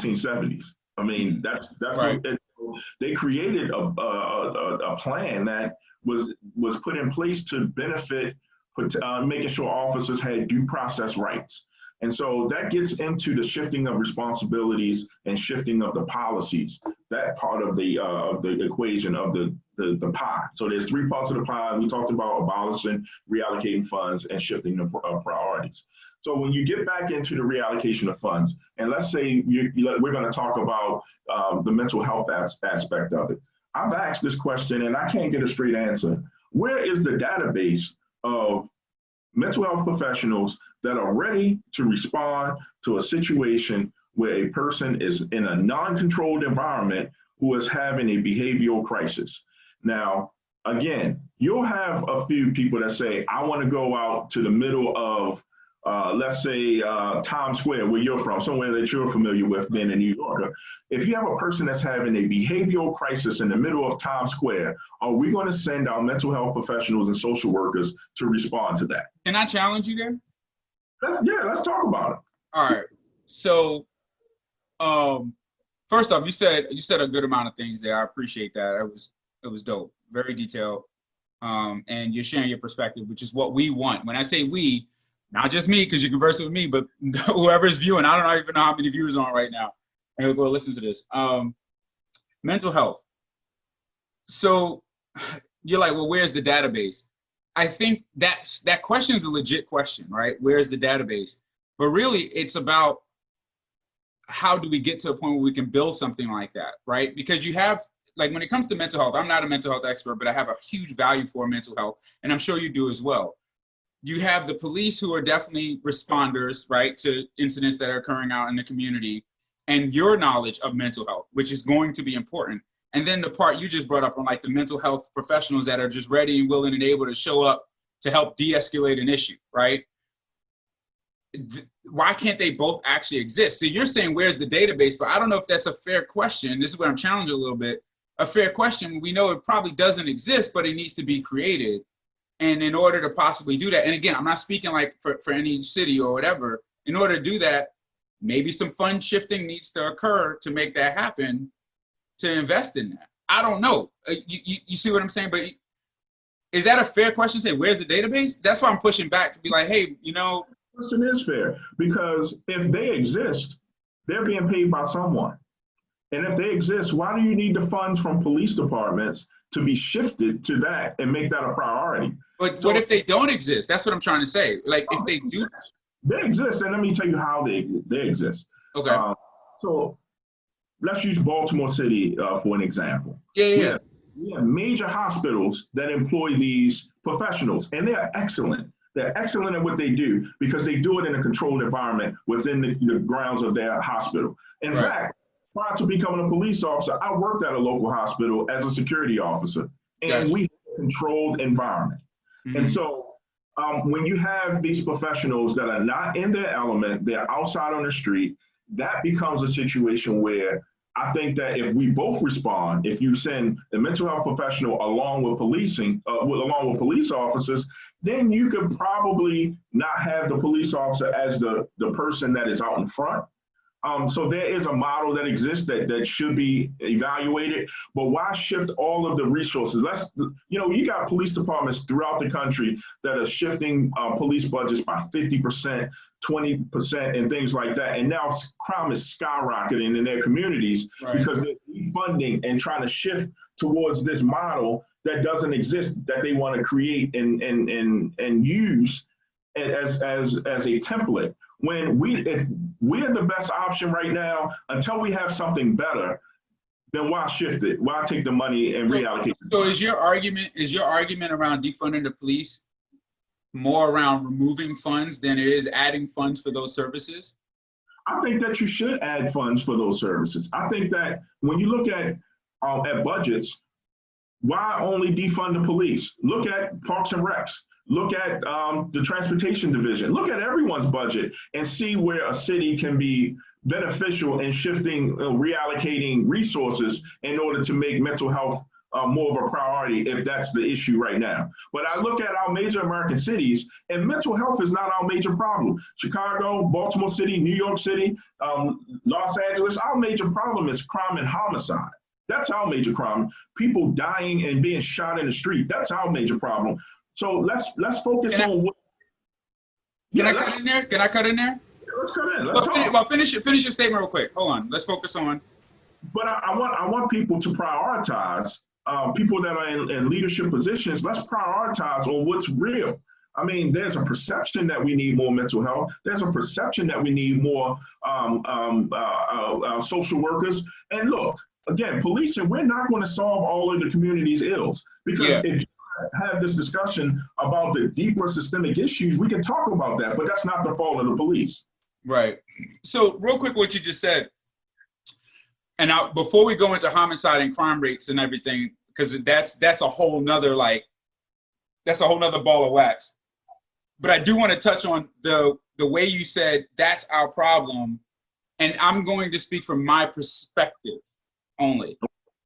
1970s. I mean, that's Right. what they created a plan that was put in place to benefit, making sure officers had due process rights. And so that gets into the shifting of responsibilities and shifting of the policies. That part of the equation of the pie. So there's three parts of the pie. We talked about abolishing, reallocating funds, and shifting the priorities. So when you get back into the reallocation of funds, and let's say we're going to talk about the mental health aspect of it. I've asked this question and I can't get a straight answer. Where is the database of mental health professionals that are ready to respond to a situation where a person is in a non-controlled environment who is having a behavioral crisis? Now, again, you'll have a few people that say, I want to go out to the middle of, let's say, Times Square, where you're from, somewhere that you're familiar with being a New Yorker. If you have a person that's having a behavioral crisis in the middle of Times Square, are we going to send our mental health professionals and social workers to respond to that? Can I challenge you there? Let's talk about it. All right. So, first off, you said a good amount of things there. I appreciate that. It was dope, very detailed, and you're sharing your perspective, which is what we want. When I say we, not just me, because you're conversing with me, but whoever's viewing. I don't even know how many viewers on right now, and we'll go listen to this. Mental health. So you're like, well, where's the database? I think that question is a legit question, right? Where's the database? But really, it's about how do we get to a point where we can build something like that, right? Because you have, like, when it comes to mental health, I'm not a mental health expert, but I have a huge value for mental health, and I'm sure you do as well. You have the police, who are definitely responders, right, to incidents that are occurring out in the community, and your knowledge of mental health, which is going to be important. And then the part you just brought up on, like, the mental health professionals that are just ready and willing and able to show up to help de-escalate an issue, right? Why can't they both actually exist? So you're saying, where's the database? But I don't know if that's a fair question. This is where I'm challenging a little bit. A fair question. We know it probably doesn't exist, but it needs to be created. And in order to possibly do that, and again, I'm not speaking like for any city or whatever, in order to do that, maybe some fund shifting needs to occur to make that happen, to invest in that. I don't know. You see what I'm saying? But is that a fair question? Say, where's the database? That's why I'm pushing back to be like, hey, you know. The question is fair, because if they exist, they're being paid by someone. And if they exist, why do you need the funds from police departments to be shifted to that and make that a priority? But what if they don't exist? That's what I'm trying to say. Like, if they do. They exist, and let me tell you how they exist. Okay. So let's use Baltimore City for an example. Yeah. We have major hospitals that employ these professionals, and they're excellent. They're excellent at what they do because they do it in a controlled environment within the grounds of their hospital. In fact, prior to becoming a police officer, I worked at a local hospital as a security officer, and we had a controlled environment. Mm-hmm. And so when you have these professionals that are not in their element, they're outside on the street, that becomes a situation where I think that if we both respond, if you send the mental health professional along with policing, along with police officers, then you could probably not have the police officer as the person that is out in front. So there is a model that exists that should be evaluated, but why shift all of the resources? You got police departments throughout the country that are shifting police budgets by 50%, 20%, and things like that. And now crime is skyrocketing in their communities because they're defunding and trying to shift towards this model that doesn't exist, that they want to create and use as a template. If we're the best option right now, until we have something better, then why shift it? Why take the money and reallocate it? So is your argument around defunding the police more around removing funds than it is adding funds for those services? I think that you should add funds for those services. I think that when you look at budgets, why only defund the police? Look at Parks and Recs. Look at the transportation division. Look at everyone's budget and see where a city can be beneficial in shifting, reallocating resources in order to make mental health more of a priority if that's the issue right now. But I look at our major American cities, and mental health is not our major problem. Chicago, Baltimore City, New York City, Los Angeles, our major problem is crime and homicide. That's our major problem. People dying and being shot in the street. That's our major problem. So let's focus on what. Can I cut in there? Can I cut in there? Let's cut in. Finish your statement real quick. Hold on. Let's focus on. But I want people to prioritize. People that are in leadership positions. Let's prioritize on what's real. I mean, there's a perception that we need more mental health. There's a perception that we need more social workers. And look, again, policing, we're not going to solve all of the community's ills, because if you have this discussion about the deeper systemic issues, we can talk about that, but that's not the fault of the police. Right. So real quick, what you just said, and now before we go into homicide and crime rates and everything, because that's a whole nother ball of wax. But I do want to touch on the way you said that's our problem, and I'm going to speak from my perspective only.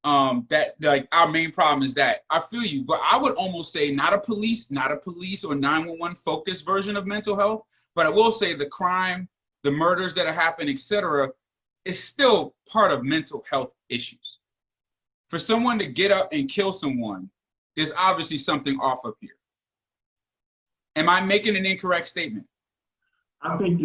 That like our main problem is that I feel you, but I would almost say not a police or 911 focused version of mental health, but I will say the crime, the murders that have happened, etc., is still part of mental health issues. For someone to get up and kill someone, there's obviously something off up here. Am I making an incorrect statement? I think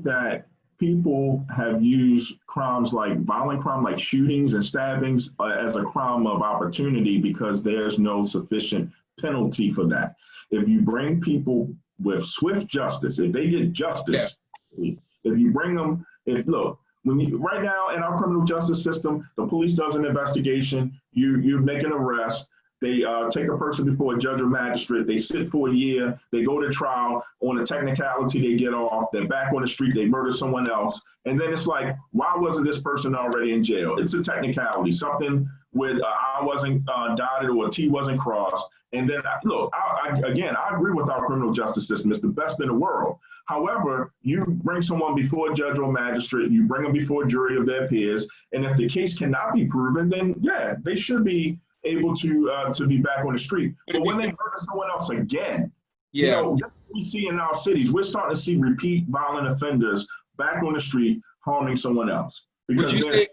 that people have used crimes like violent crime, like shootings and stabbings, as a crime of opportunity because there's no sufficient penalty for that. If you bring people with swift justice, if they get justice, if you bring them, right now in our criminal justice system, the police does an investigation, you make an arrest, they take a person before a judge or magistrate, they sit for a year, they go to trial, on a technicality they get off, they're back on the street, they murder someone else, and then it's like, why wasn't this person already in jail? It's a technicality, something with I wasn't dotted or a T wasn't crossed, and then I agree with our criminal justice system, it's the best in the world. However, you bring someone before a judge or magistrate, you bring them before a jury of their peers, and if the case cannot be proven, then yeah, they should be able to be back on the street. But when they murder someone else again, that's what we see in our cities. We're starting to see repeat violent offenders back on the street harming someone else. Would you say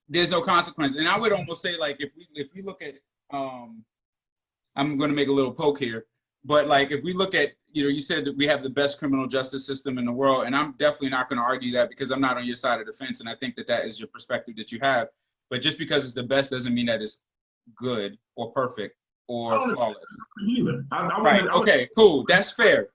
there's no consequence? And I would almost say, like, if we look at, I'm going to make a little poke here, but like if we look at, you said that we have the best criminal justice system in the world, and I'm definitely not going to argue that because I'm not on your side of the fence, and I think that is your perspective that you have. But just because it's the best doesn't mean that it's good or perfect or flawless. Right. Okay, cool. That's fair.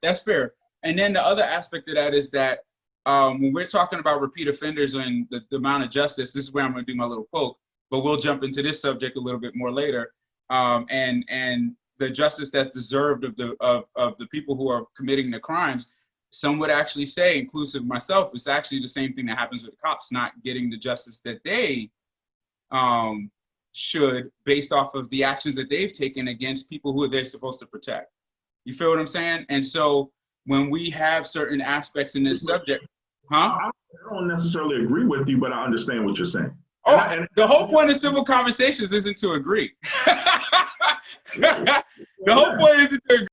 And then the other aspect of that is that when we're talking about repeat offenders and the amount of justice, this is where I'm going to do my little poke, but we'll jump into this subject a little bit more later. And the justice that's deserved of the people who are committing the crimes, some would actually say, inclusive of myself, it's actually the same thing that happens with the cops not getting the justice that they should, based off of the actions that they've taken against people who they're supposed to protect. You feel what I'm saying? And so when we have certain aspects in this subject, I don't necessarily agree with you, but I understand what you're saying. The whole point of civil conversations isn't to agree. The whole point isn't to agree.